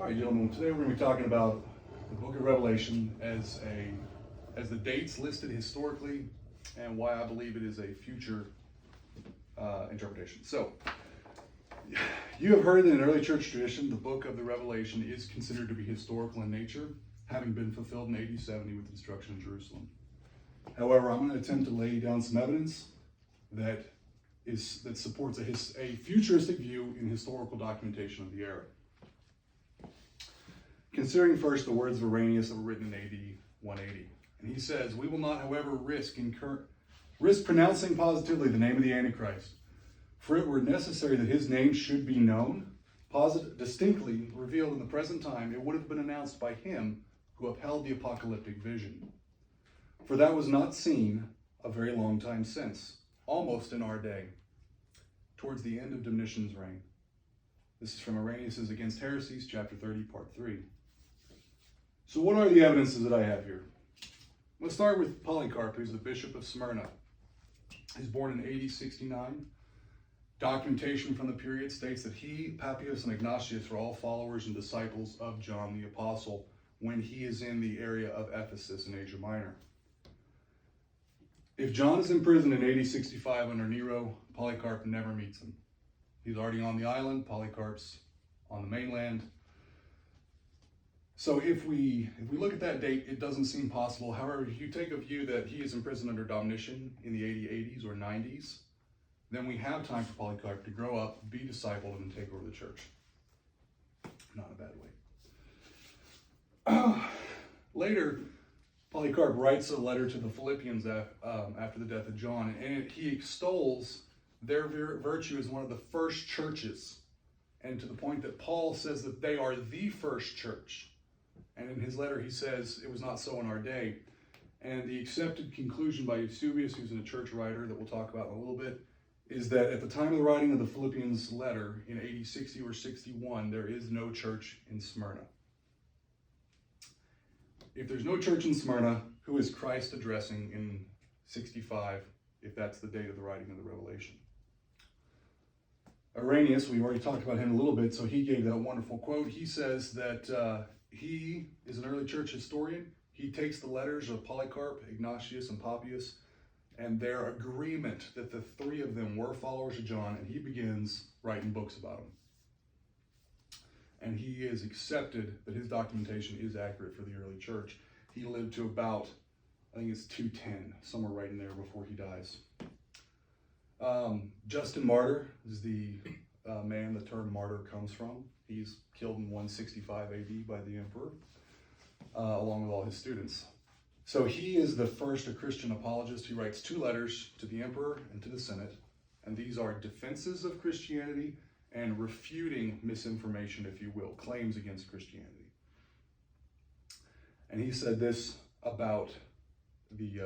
All right, gentlemen, today we're going to be talking about the book of Revelation as the dates listed historically and why I believe it is a future interpretation. So, you have heard that in early church tradition, the book of the Revelation is considered to be historical in nature, having been fulfilled in AD 70 with destruction in Jerusalem. However, I'm going to attempt to lay down some evidence that supports a futuristic view in historical documentation of the era. Considering first the words of Irenaeus that were written in AD 180. And he says, "We will not, however, risk pronouncing positively the name of the Antichrist, for it were necessary that his name should be known, distinctly revealed in the present time. It would have been announced by him who upheld the apocalyptic vision. For that was not seen a very long time since, almost in our day, towards the end of Domitian's reign." This is from Irenaeus' Against Heresies, chapter 30, part 3. So what are the evidences that I have here? Let's start with Polycarp, who's the bishop of Smyrna. He's born in AD 69. Documentation from the period states that he, Papias, and Ignatius were all followers and disciples of John the Apostle when he is in the area of Ephesus in Asia Minor. If John is imprisoned in AD 65 under Nero, Polycarp never meets him. He's already on the island, Polycarp's on the mainland. So if we look at that date, it doesn't seem possible. However, if you take a view that he is imprisoned under Domitian in the AD 80s or 90s, then we have time for Polycarp to grow up, be discipled, and take over the church. Not in a bad way. Later, Polycarp writes a letter to the Philippians after the death of John, and he extols their virtue as one of the first churches, and to the point that Paul says that they are the first church. And in his letter, he says it was not so in our day. And the accepted conclusion by Eusebius, who's a church writer that we'll talk about in a little bit, is that at the time of the writing of the Philippians letter in AD 60 or 61, there is no church in Smyrna. If there's no church in Smyrna, who is Christ addressing in 65, if that's the date of the writing of the Revelation? Irenaeus, we already talked about him a little bit, so he gave that wonderful quote. He says that he is an early church historian. He takes the letters of Polycarp, Ignatius, and Papias, and their agreement that the three of them were followers of John, and he begins writing books about them. And he is accepted that his documentation is accurate for the early church. He lived to about, I think it's 210, somewhere right in there before he dies. Justin Martyr is the man the term martyr comes from. He's killed in 165 AD by the emperor, along with all his students. So he is the first a Christian apologist. He writes 2 letters to the emperor and to the Senate, and these are defenses of Christianity and refuting misinformation, if you will, claims against Christianity. And he said this about the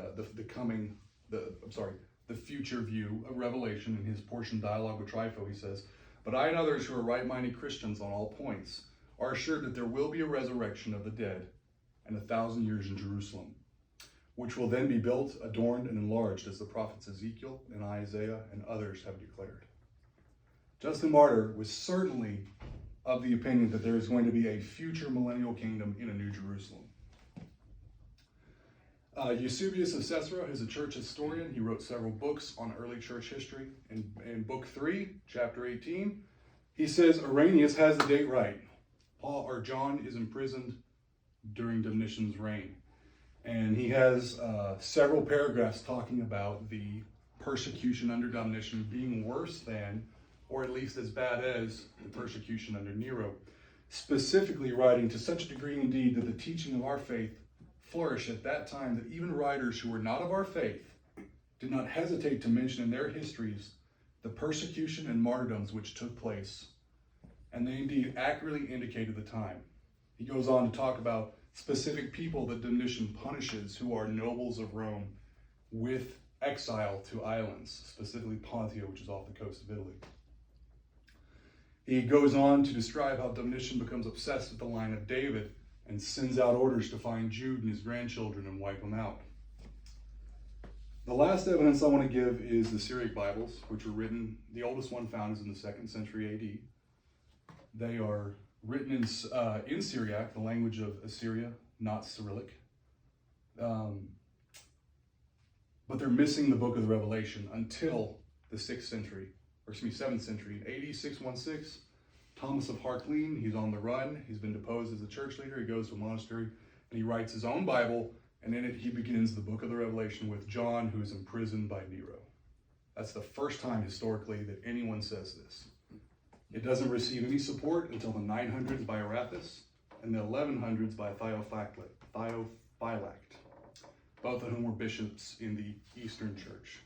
future view of Revelation in his portion Dialogue with Trypho. He says, "But I and others who are right-minded Christians on all points are assured that there will be a resurrection of the dead and 1,000 years in Jerusalem, which will then be built, adorned, and enlarged as the prophets Ezekiel and Isaiah and others have declared." Justin Martyr was certainly of the opinion that there is going to be a future millennial kingdom in a new Jerusalem. Eusebius of Caesarea is a church historian. He wrote several books on early church history. In book 3, chapter 18, he says Irenaeus has the date right. John is imprisoned during Domitian's reign. And he has several paragraphs talking about the persecution under Domitian being worse than, or at least as bad as, the persecution under Nero. Specifically writing to such a degree indeed that the teaching of our faith flourished at that time that even writers who were not of our faith did not hesitate to mention in their histories the persecution and martyrdoms which took place. And they indeed accurately indicated the time. He goes on to talk about specific people that Domitian punishes who are nobles of Rome with exile to islands, specifically Pontia, which is off the coast of Italy. He goes on to describe how Domitian becomes obsessed with the line of David and sends out orders to find Jude and his grandchildren and wipe them out. The last evidence I want to give is the Syriac Bibles, which were written, the oldest one found is in the 2nd century AD. They are written in Syriac, the language of Assyria, not Cyrillic. But they're missing the book of the Revelation until the 7th century. In AD 616, Thomas of Harcleen, he's on the run. He's been deposed as a church leader. He goes to a monastery and he writes his own Bible. And in it, he begins the book of the Revelation with John, who is imprisoned by Nero. That's the first time historically that anyone says this. It doesn't receive any support until the 900s by Arathis and the 1100s by Theophylact, both of whom were bishops in the Eastern Church.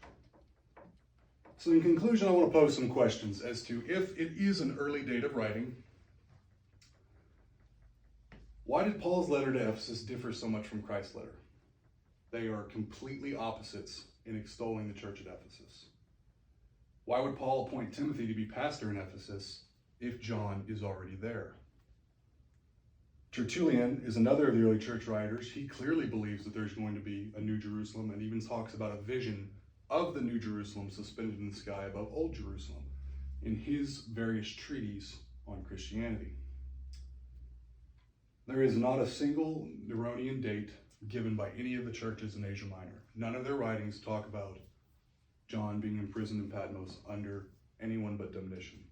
So in conclusion, I want to pose some questions as to if it is an early date of writing, why did Paul's letter to Ephesus differ so much from Christ's letter? They are completely opposites in extolling the church at Ephesus. Why would Paul appoint Timothy to be pastor in Ephesus if John is already there? Tertullian is another of the early church writers. He clearly believes that there's going to be a New Jerusalem and even talks about a vision of the New Jerusalem suspended in the sky above Old Jerusalem in his various treatises on Christianity. There is not a single Neronian date given by any of the churches in Asia Minor. None of their writings talk about John being imprisoned in Patmos under anyone but Domitian.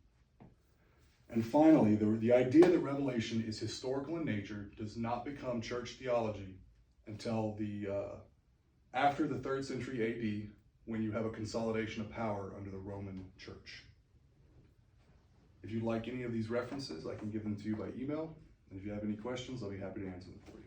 And finally, the idea that Revelation is historical in nature does not become church theology until after the 3rd century AD, when you have a consolidation of power under the Roman Church. If you'd like any of these references, I can give them to you by email. And if you have any questions, I'll be happy to answer them for you.